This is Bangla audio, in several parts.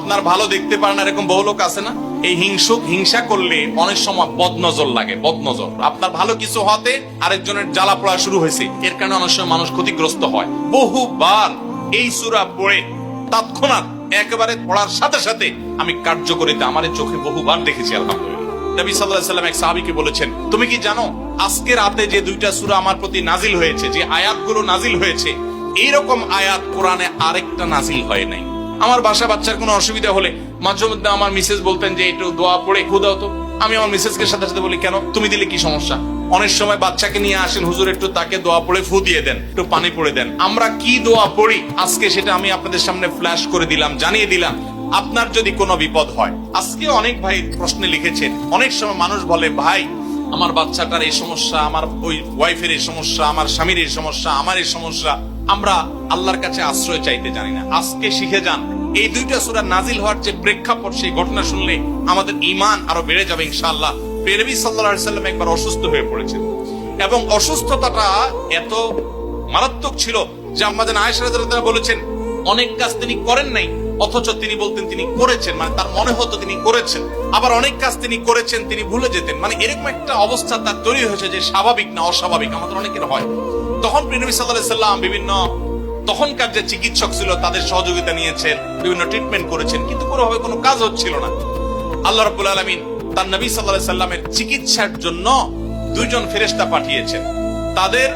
আপনার ভালো দেখতে পারেন এরকম বহু লোক আছে না? এই হিংসা করলে অনেক সময় বদনজর লাগে, বদনজর। আপনার ভালো কিছু হতে আরেকজনের জ্বালা পড়া শুরু হয়েছে, এর কারণে অনেক সময় মানুষ ক্ষতিগ্রস্ত হয়। বহুবার এই সূরা পড়ে তৎক্ষণাৎ একেবারে পড়ার সাথে সাথে আমি কার্যকরিতা আমার চোখে বহুবার দেখেছি। আলহামদুলিল্লাহ। নবী সাল্লাল্লাহু আলাইহি ওয়াসাল্লাম এক সাহাবীকে বলেছেন, তুমি কি জানো আজকে রাতে যে দুইটা সূরা আমার প্রতি নাজিল হয়েছে, যে আয়াতগুলো নাজিল হয়েছে, এইরকম আয়াত কোরআনে আরেকটা নাজিল হয় নাই। আমার বাসা বাচ্চার কোনো অসুবিধা হলে মাঝে মধ্যে আমার মিসেস বলতেন যে একটু দোয়া পড়ে খু দাও তো। আমি আমার মিসেসকে সাথে সাথে বলি, কেন, তুমি দিলে কি সমস্যা? অনেক সময় বাচ্চাকে নিয়ে আসেন, হুজুর একটু তাকে দোয়া পড়ে ফু দিয়ে দেন, একটু পানি পড়ে দেন। আমরা কি দোয়া পড়ি আজকে সেটা আমি আপনাদের সামনে ফ্ল্যাশ করে দিলাম, জানিয়ে দিলাম। আপনার যদি কোনো বিপদ হয়, আজকে অনেক ভাই প্রশ্নে লিখেছেন, অনেক সময় মানুষ বলে, ভাই আমার বাচ্চাটার এই সমস্যা, আমার ওই ওয়াইফের এই সমস্যা, আমার স্বামীর এই সমস্যা, আমার এই সমস্যা, আমরা আল্লাহর কাছে আশ্রয় চাইতে জানি না। আজকে শিখে যান, এই দুইটা সূরা নাজিল হওয়ার যে প্রেক্ষাপট, সেই ঘটনা শুনলে আমাদের ঈমান আরো বেড়ে যাবে ইনশাআল্লাহ। নবী সাল্লাল্লাহু আলাইহি ওয়াসাল্লাম একবার অসুস্থ হয়ে পড়েছেন এবং অসুস্থতাটা এত মারাত্মক ছিল যে আম্মা জান আয়েশা রাদিয়াল্লাহু তাআলা বলেছেন, অনেক কাজ তিনি করেন নাই অথচ তিনি বলতেন তিনি করেছেন, মানে তার মনে হতো তিনি করেছেন। আবার অনেক কাজ তিনি করেছেন তিনি ভুলে যেতেন, মানে এরকম একটা অবস্থা তার তৈরি হয়েছে যে স্বাভাবিক না অস্বাভাবিক, আমাদের অনেকের হয়। তখন নবী সাল্লাল্লাহু আলাইহি ওয়াসাল্লাম বিভিন্ন তখনকার যে চিকিৎসক ছিল তাদের সহযোগিতা নিয়েছেন, বিভিন্ন ট্রিটমেন্ট করেছেন, কিন্তু কোনোভাবে কোনো কাজ হচ্ছিল না। আল্লাহ রাব্বুল আলামিন তার নবী সাল্লাল্লাহু আলাইহি ওয়াসাল্লামের চিকিৎসার জন্য দুইজন ফেরেশতা পাঠিয়েছেন। তাদের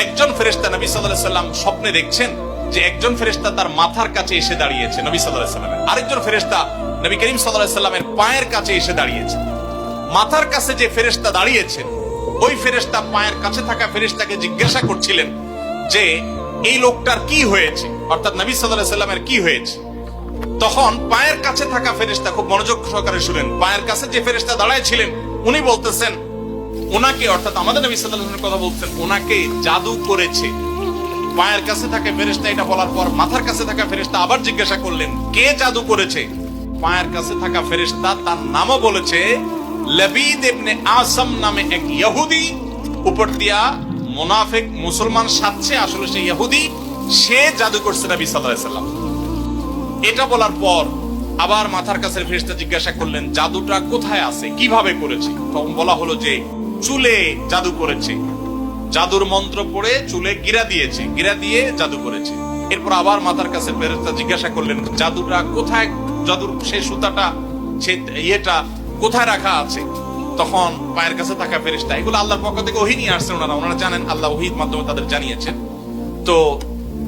একজন ফেরেশতা নবী সাল্লাল্লাহু আলাইহি ওয়াসাল্লাম স্বপ্নে দেখছেন যে একজন ফেরেশতা তার মাথার কাছে এসে দাঁড়িয়েছে নবী সাল্লাল্লাহু আলাইহি ওয়াসাল্লামের, আরেকজন ফেরেশতা নবী করিম সাল্লাল্লাহু আলাইহি ওয়াসাল্লামের পায়ের কাছে এসে দাঁড়িয়েছে। মাথার কাছে যে ফেরেশতা দাঁড়িয়েছে, ওই ফেরেশতা পায়ের কাছে থাকা ফেরেশতাকে জিজ্ঞাসা করছিলেন যে এই লোকটার কি হয়েছে, অর্থাৎ নবী সাল্লাল্লাহু আলাইহি ওয়াসাল্লামের কি হয়েছে। তখন পায়ের কাছে থাকা ফেরেশতা খুব মনোযোগ সহকারে শুনেন, পায়ের কাছে যে ফেরেশতা দাঁড়ায় ছিলেন উনি বলতেছেন, ওনাকে, অর্থাৎ আমাদের নবী সাল্লাল্লাহু আলাইহি ওয়াসাল্লামের কথা বলছেন, ওনাকে জাদু করেছে। পায়ের কাছে থাকা ফেরেশতা এটা বলার পর মাথার কাছে থাকা ফেরেশতা আবার জিজ্ঞাসা করলেন, কে জাদু করেছে? পায়ের কাছে থাকা ফেরেশতা তার নামও বলেছে, লবিদ ইবনে আসম নামে এক ইহুদি, উপর দিয়া মুনাফিক মুসলমান সাজছে, আসলে সে ইহুদি, সে জাদু করছে নবী সাল্লাল্লাহু আলাইহি ওয়াসাল্লাম। এটা বলার পর আবার মাথার কাছে ফেরেশতা জিজ্ঞাসা করলেন, জাদুটা কোথায় আছে, কিভাবে করেছে? তখন বলা হলো যে চুলে জাদু করেছে, জাদুর মন্ত্র পড়ে চুলে গিরা দিয়েছে, গিরা দিয়ে জাদু করেছে। এরপর আবার মাথার কাছে ফেরেশতা জিজ্ঞাসা করলেন, জাদুটা কোথায়, জাদুর সেই সুতাটা, সেই ইয়েটা কোথায় রাখা আছে? তখন পায়ের কাছে থাকা ফেরেশতা, এগুলো আল্লাহর পক্ষ থেকে ওহী নিয়ে আসছেন, ওনারা জানেন, আল্লাহ ওহীর মাধ্যমে তাদের জানিয়েছেন। তো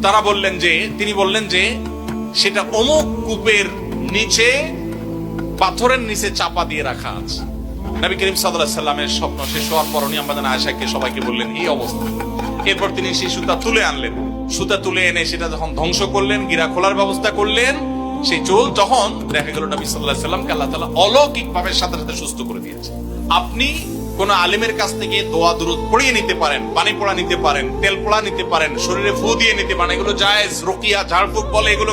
তারা বললেন যে, তিনি বললেন যে সেটা অমুক কূপের নিচে, পাথরের নিচে চাপা দিয়ে রাখা আছে। নবী করিম সাল্লাল্লাহু আলাইহি ওয়াসাল্লামের স্বপ্ন শেষ হওয়ার পর উনি আম্মা জান আয়েশাকে সবাইকে বললেন এই অবস্থা। এরপর তিনি সেই সুতা তুলে আনলেন, সুতা তুলে এনে সেটা যখন ধ্বংস করলেন, গিরা খোলার ব্যবস্থা করলেন, সেই চুল, তখন দেখা গেল নবী সাল্লাল্লাহু আলাইহি ওয়াসাল্লামকে আল্লাহ তাআলা অলৌকিক ভাবে সাথে সাথে সুস্থ করে দিয়েছে। আপনি কোন আলিমের কাছ থেকে দোয়া দুরূদ পড়িয়ে নিতে পারেন, পানি পড়া নিতে পারেন, তেল পড়া নিতে পারেন, শরীরে ফু দিয়ে নিতে পারেন, এগুলো জায়েজ। রুকিয়া, ঝাড়ফুঁক বলে, এগুলো